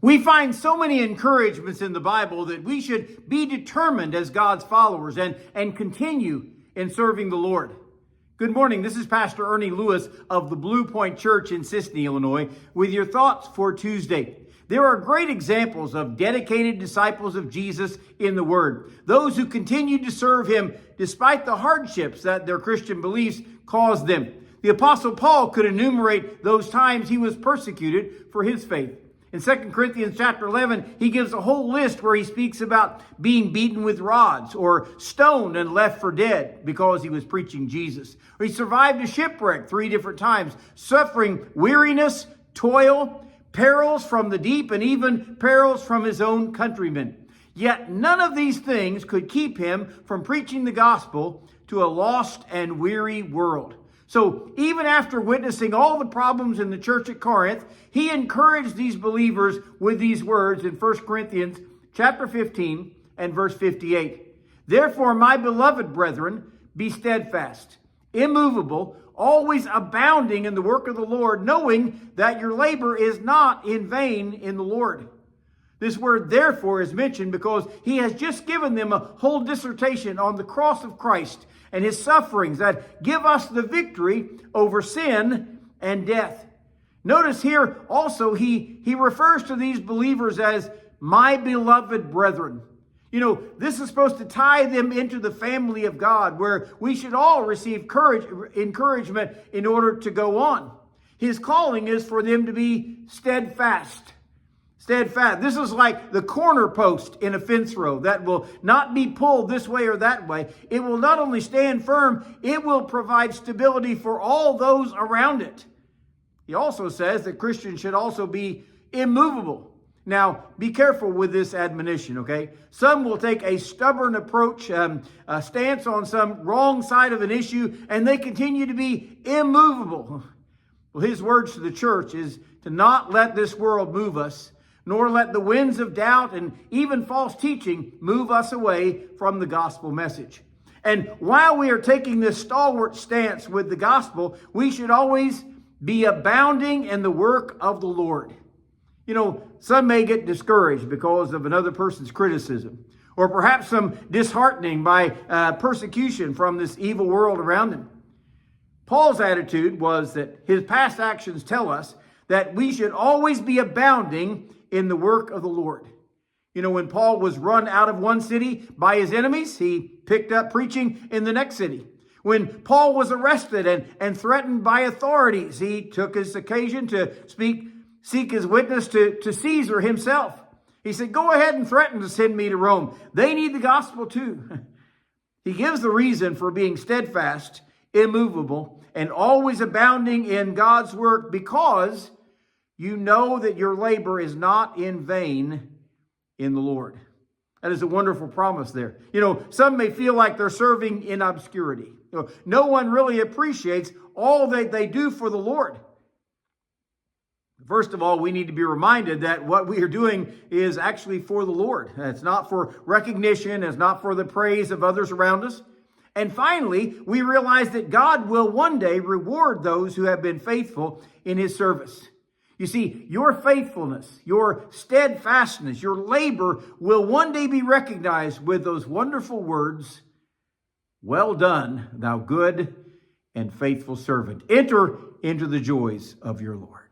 We find so many encouragements in the Bible that we should be determined as God's followers and continue in serving the Lord. Good morning. This is Pastor Ernie Lewis of the Blue Point Church in Sisney, Illinois, with your thoughts for Tuesday. There are great examples of dedicated disciples of Jesus in the Word, those who continued to serve Him despite the hardships that their Christian beliefs caused them. The Apostle Paul could enumerate those times he was persecuted for his faith. In 2 Corinthians chapter 11, he gives a whole list where he speaks about being beaten with rods or stoned and left for dead because he was preaching Jesus. Or he survived a shipwreck 3 different times, suffering weariness, toil, perils from the deep, and even perils from his own countrymen. Yet none of these things could keep him from preaching the gospel to a lost and weary world. So even after witnessing all the problems in the church at Corinth, he encouraged these believers with these words in 1 Corinthians chapter 15 and verse 58. Therefore, my beloved brethren, be steadfast, immovable, always abounding in the work of the Lord, knowing that your labor is not in vain in the Lord. This word therefore is mentioned because he has just given them a whole dissertation on the cross of Christ and his sufferings that give us the victory over sin and death. Notice here also he refers to these believers as my beloved brethren. You know, this is supposed to tie them into the family of God where we should all receive encouragement in order to go on. His calling is for them to be steadfast. Steadfast. This is like the corner post in a fence row that will not be pulled this way or that way. It will not only stand firm, it will provide stability for all those around it. He also says that Christians should also be immovable. Now, be careful with this admonition, okay? Some will take a stubborn approach, a stance on some wrong side of an issue, and they continue to be immovable. Well, his words to the church is to not let this world move us, nor let the winds of doubt and even false teaching move us away from the gospel message. And while we are taking this stalwart stance with the gospel, we should always be abounding in the work of the Lord. You know, some may get discouraged because of another person's criticism, or perhaps some disheartening by persecution from this evil world around them. Paul's attitude was that his past actions tell us that we should always be abounding in the work of the Lord. You know, when Paul was run out of one city by his enemies, he picked up preaching in the next city. When Paul was arrested and threatened by authorities, he took his occasion to seek his witness to Caesar himself. He said, go ahead and threaten to send me to Rome. They need the gospel too. He gives the reason for being steadfast, immovable, and always abounding in God's work because you know that your labor is not in vain in the Lord. That is a wonderful promise there. You know, some may feel like they're serving in obscurity. You know, no one really appreciates all that they do for the Lord. First of all, we need to be reminded that what we are doing is actually for the Lord. It's not for recognition. It's not for the praise of others around us. And finally, we realize that God will one day reward those who have been faithful in His service. You see, your faithfulness, your steadfastness, your labor will one day be recognized with those wonderful words, well done, thou good and faithful servant. Enter into the joys of your Lord.